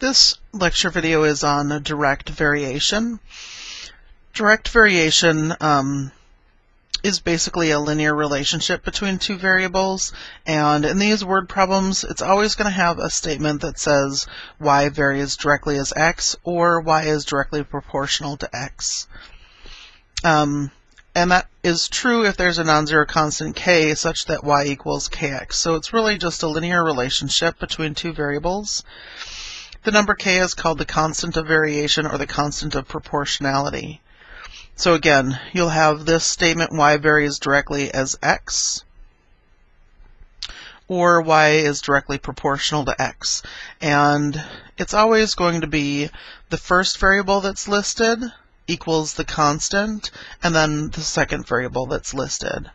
This lecture video is on direct variation. Direct variation is basically a linear relationship between two variables, and in these word problems it's always going to have a statement that says y varies directly as x or y is directly proportional to x. And that is true if there's a non-zero constant k such that y equals kx. So it's really just a linear relationship between two variables. The number k is called the constant of variation or the constant of proportionality. So again, you'll have this statement y varies directly as x, or y is directly proportional to x. And it's always going to be the first variable that's listed equals the constant, and then the second variable that's listed.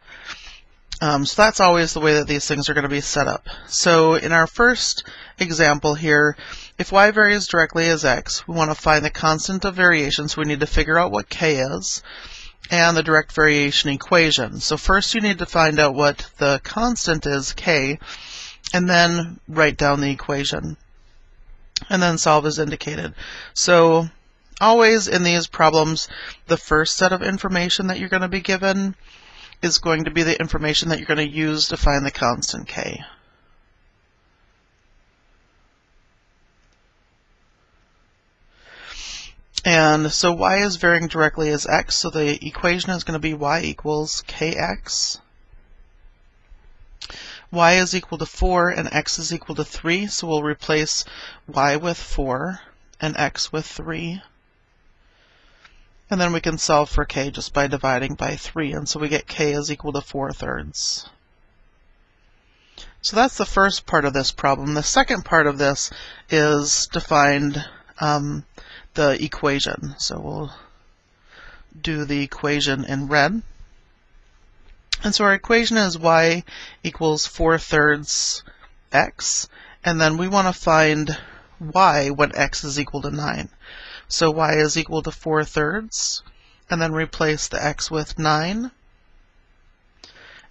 So that's always the way that these things are going to be set up. So in our first example here, if y varies directly as x, we want to find the constant of variation, so we need to figure out what k is, and the direct variation equation. So first you need to find out what the constant is, k, and then write down the equation, and then solve as indicated. So always in these problems, the first set of information that you're going to be given is going to be the information that you're going to use to find the constant k. And so y is varying directly as x, so the equation is going to be y equals kx. Y is equal to 4 and x is equal to 3, so we'll replace y with 4 and x with 3. And then we can solve for k just by dividing by 3, and so we get k is equal to 4/3. So that's the first part of this problem. The second part of this is to find the equation. So we'll do the equation in red. And so our equation is y equals 4/3 x, and then we want to find y when x is equal to 9. So y is equal to 4/3, and then replace the x with 9.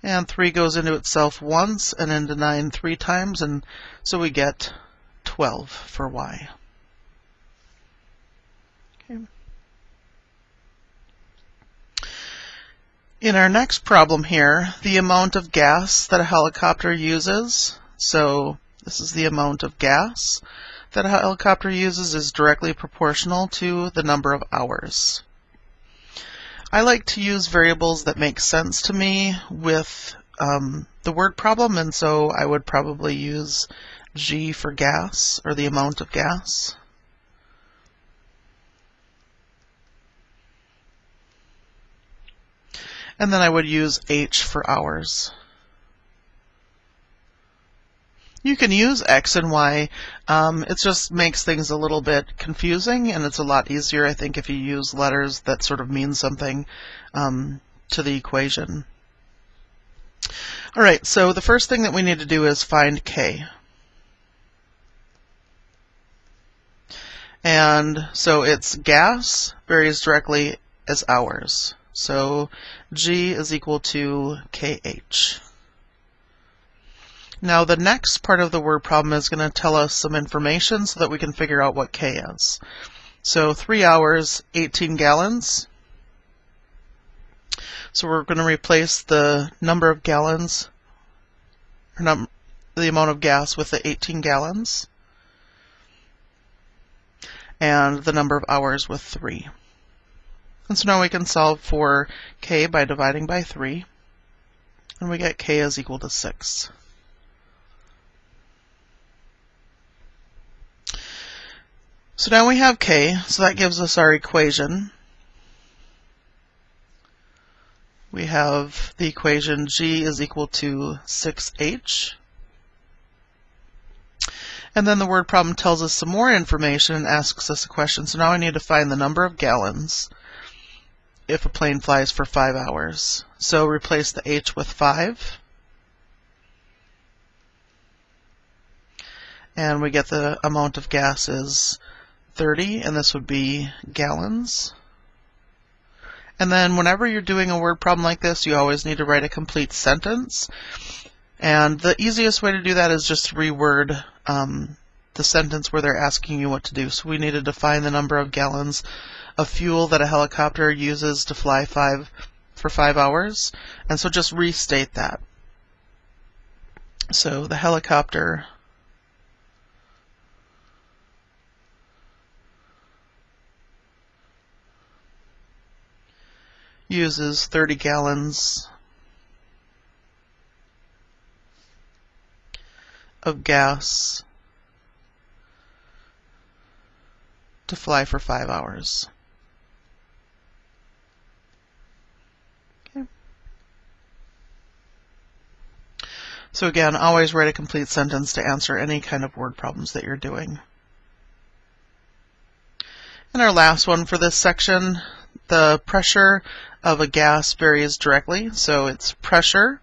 And 3 goes into itself once, and into 9 3 times, and so we get 12 for y. Okay. In our next problem here, the amount of gas that a helicopter uses, so this is the amount of gas that a helicopter uses, is directly proportional to the number of hours. I like to use variables that make sense to me with the word problem, and so I would probably use G for gas, or the amount of gas. And then I would use H for hours. You can use X and Y. It just makes things a little bit confusing, and it's a lot easier, I think, if you use letters that sort of mean something to the equation. All right, so the first thing that we need to do is find K. And so it's gas varies directly as hours. So G is equal to KH. Now the next part of the word problem is going to tell us some information so that we can figure out what K is. So 3 hours, 18 gallons. So we're going to replace the number of gallons, or the amount of gas, with the 18 gallons. And the number of hours with 3. And so now we can solve for K by dividing by 3. And we get K is equal to 6. So now we have K, so that gives us our equation. We have the equation G is equal to 6H. And then the word problem tells us some more information and asks us a question. So now I need to find the number of gallons if a plane flies for 5 hours. So replace the H with 5. And we get the amount of gas is 30, and this would be gallons. And then whenever you're doing a word problem like this, you always need to write a complete sentence. And the easiest way to do that is just to reword the sentence where they're asking you what to do. So we need to define the number of gallons of fuel that a helicopter uses to fly for 5 hours. And so just restate that. So the helicopter uses 30 gallons of gas to fly for 5 hours. Okay. So again, always write a complete sentence to answer any kind of word problems that you're doing. And our last one for this section, the pressure of a gas varies directly. So its pressure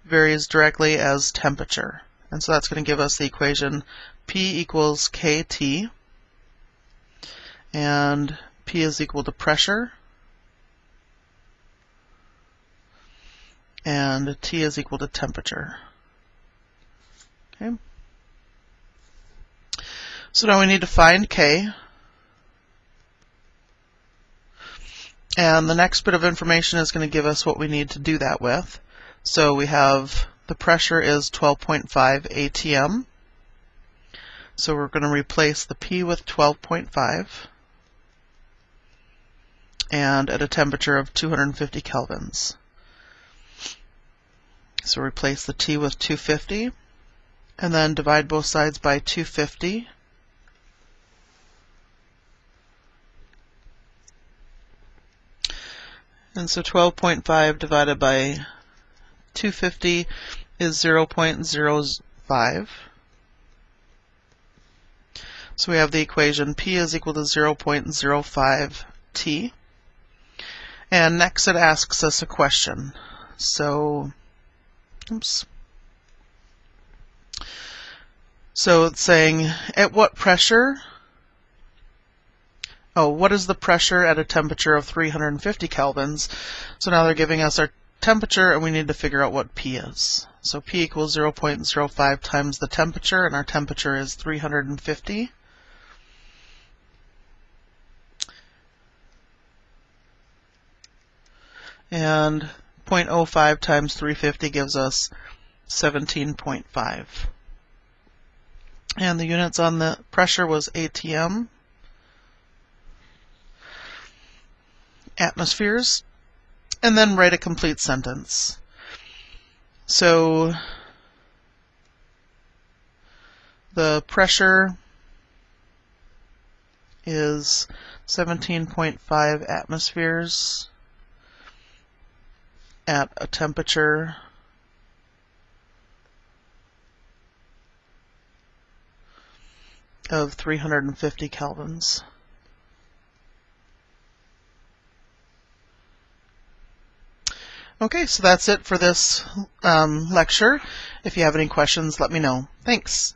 varies directly as temperature. And so that's going to give us the equation P equals KT. And P is equal to pressure. And T is equal to temperature. Okay. So now we need to find K. And the next bit of information is going to give us what we need to do that with. So we have the pressure is 12.5 atm. So we're going to replace the P with 12.5 and at a temperature of 250 kelvins. So replace the T with 250 and then divide both sides by 250. And so 12.5 divided by 250 is 0.05. So we have the equation P is equal to 0.05 T. And next it asks us a question. So, So it's saying, at what pressure? What is the pressure at a temperature of 350 kelvins? So now they're giving us our temperature and we need to figure out what P is. So P equals 0.05 times the temperature, and our temperature is 350. And 0.05 times 350 gives us 17.5. And the units on the pressure was atm. Atmospheres, and then write a complete sentence. So the pressure is 17.5 atmospheres at a temperature of 350 kelvins. Okay, so that's it for this lecture. If you have any questions, let me know. Thanks.